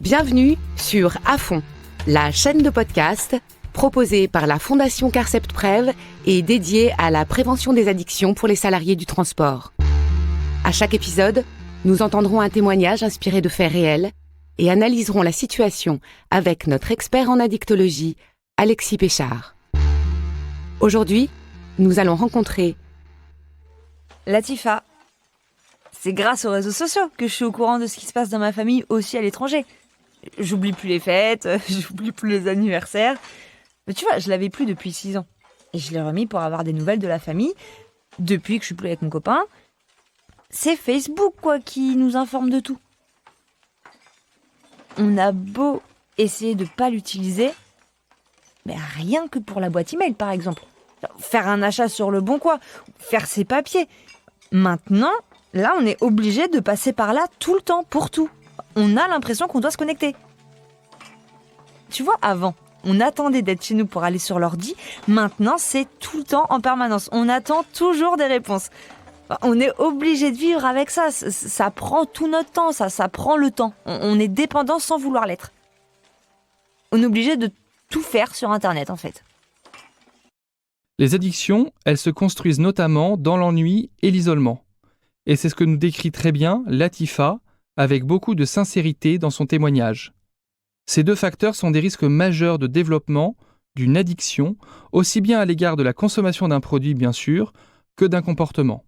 Bienvenue sur À Fond, la chaîne de podcast proposée par la Fondation Carcept Prev et dédiée à la prévention des addictions pour les salariés du transport. À chaque épisode, nous entendrons un témoignage inspiré de faits réels et analyserons la situation avec notre expert en addictologie, Alexis Péchard. Aujourd'hui, nous allons rencontrer Latifa. C'est grâce aux réseaux sociaux que je suis au courant de ce qui se passe dans ma famille aussi à l'étranger. J'oublie plus les fêtes, j'oublie plus les anniversaires. Mais tu vois, je l'avais plus depuis 6 ans. Et je l'ai remis pour avoir des nouvelles de la famille depuis que je suis plus avec mon copain. C'est Facebook, qui nous informe de tout. On a beau essayer de pas l'utiliser, mais rien que pour la boîte email, par exemple. Faire un achat sur le Bon Coin, faire ses papiers. Maintenant, là, on est obligé de passer par là tout le temps, pour tout. On a l'impression qu'on doit se connecter. Tu vois, avant, on attendait d'être chez nous pour aller sur l'ordi. Maintenant, c'est tout le temps en permanence. On attend toujours des réponses. On est obligé de vivre avec ça. Ça prend tout notre temps, ça prend le temps. On est dépendant sans vouloir l'être. On est obligé de tout faire sur Internet, en fait. Les addictions, elles se construisent notamment dans l'ennui et l'isolement. Et c'est ce que nous décrit très bien Latifa, avec beaucoup de sincérité dans son témoignage. Ces deux facteurs sont des risques majeurs de développement d'une addiction, aussi bien à l'égard de la consommation d'un produit, bien sûr, que d'un comportement.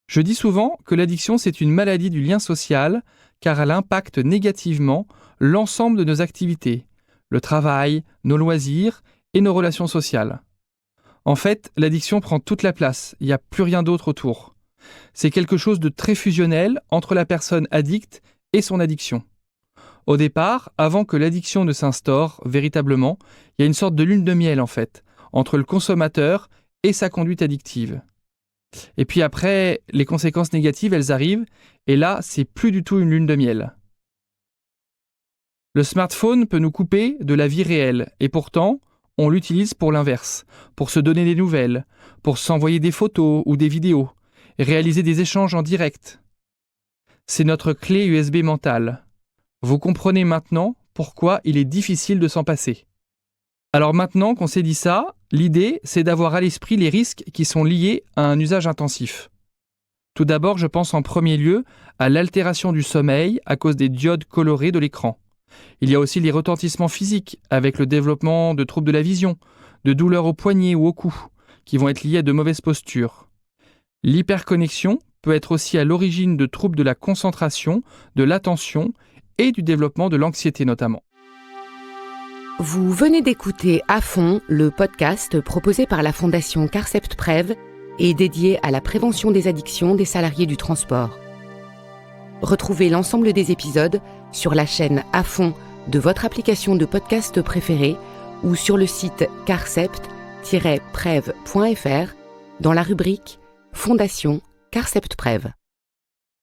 Je dis souvent que l'addiction, c'est une maladie du lien social, car elle impacte négativement l'ensemble de nos activités, le travail, nos loisirs et nos relations sociales. En fait, l'addiction prend toute la place, il n'y a plus rien d'autre autour. C'est quelque chose de très fusionnel entre la personne addicte et son addiction. Au départ, avant que l'addiction ne s'instaure véritablement, il y a une sorte de lune de miel en fait, entre le consommateur et sa conduite addictive. Et puis après, les conséquences négatives, elles arrivent, et là, c'est plus du tout une lune de miel. Le smartphone peut nous couper de la vie réelle, et pourtant, on l'utilise pour l'inverse, pour se donner des nouvelles, pour s'envoyer des photos ou des vidéos, et réaliser des échanges en direct. C'est notre clé USB mentale. Vous comprenez maintenant pourquoi il est difficile de s'en passer. Alors maintenant qu'on s'est dit ça, l'idée, c'est d'avoir à l'esprit les risques qui sont liés à un usage intensif. Tout d'abord, je pense en premier lieu à l'altération du sommeil à cause des diodes colorées de l'écran. Il y a aussi les retentissements physiques avec le développement de troubles de la vision, de douleurs au poignet ou au cou, qui vont être liés à de mauvaises postures. L'hyperconnexion peut être aussi à l'origine de troubles de la concentration, de l'attention et du développement de l'anxiété notamment. Vous venez d'écouter À Fond, le podcast proposé par la Fondation Carcept Prev et dédié à la prévention des addictions des salariés du transport. Retrouvez l'ensemble des épisodes sur la chaîne À Fond de votre application de podcast préférée ou sur le site carcept-prev.fr dans la rubrique Fondation Carcept Prev.